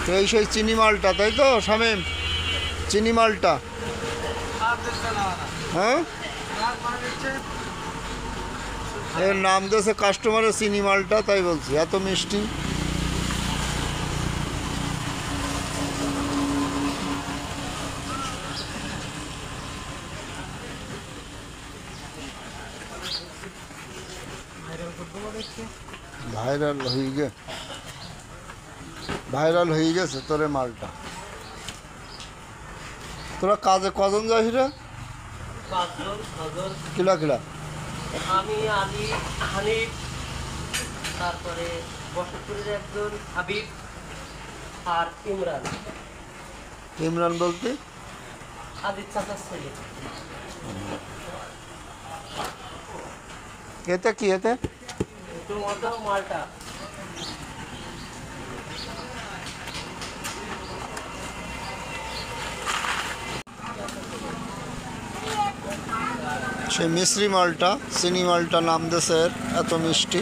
তো এই সেই চিনি মালটা, তাই তো শামীম? চিনি মালটা, হ্যাঁ? এর নাম দিয়েছে কাস্টমারের চিনি মালটা, তাই বলছি এত মিষ্টি। ভাইরাল হয়ে গেছে তোরে মালটা। তোরা কাজে কজন যাস রে? কিলা কিলা? আমি, আলী, হানিফ, তারপরে বসতপুরের একজন হাবিব আর ইমরান। ইমরান বলতে আদিত চাচার ছেলে। এতে কি? এতে টমেটো, মালটা। সেই মিশ্রি মালটা, চিনি মালটা নাম দিয়েছে এত মিষ্টি।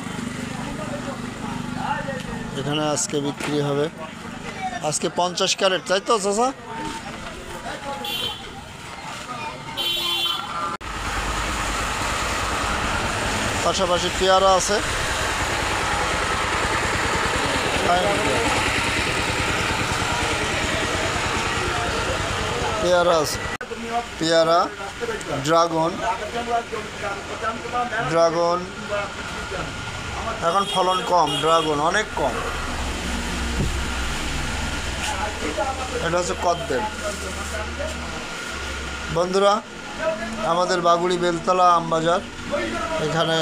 এখানে আজকে বিক্রি হবে, আজকে 50 ক্যারেট, তাই তো চাচা? পাশাপাশি পেয়ারা আছে, পেয়ারা আছে, পেয়ারা, ড্রাগন এখন ফলন কম, ড্রাগন অনেক কম। এটা হচ্ছে কদবেল। বন্ধুরা, আমাদের বাগুড়ি বেলতলা আমবাজার, এখানে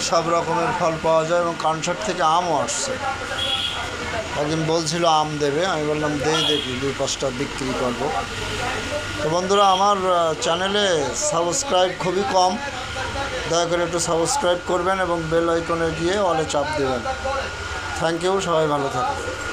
সব রকমের ফল পাওয়া যায় এবং কানসার থেকে আমও আসছে। একদিন বলছিল আম দেবে, আমি বললাম দেখি 2-5টা বিক্রি করবো। তো বন্ধুরা, আমার চ্যানেলে সাবস্ক্রাইব খুবই কম, দয়া করে একটু সাবস্ক্রাইব করবেন এবং বেল আইকনে গিয়ে অলে চাপ দেবেন। থ্যাংক ইউ, সবাই ভালো থাকবেন।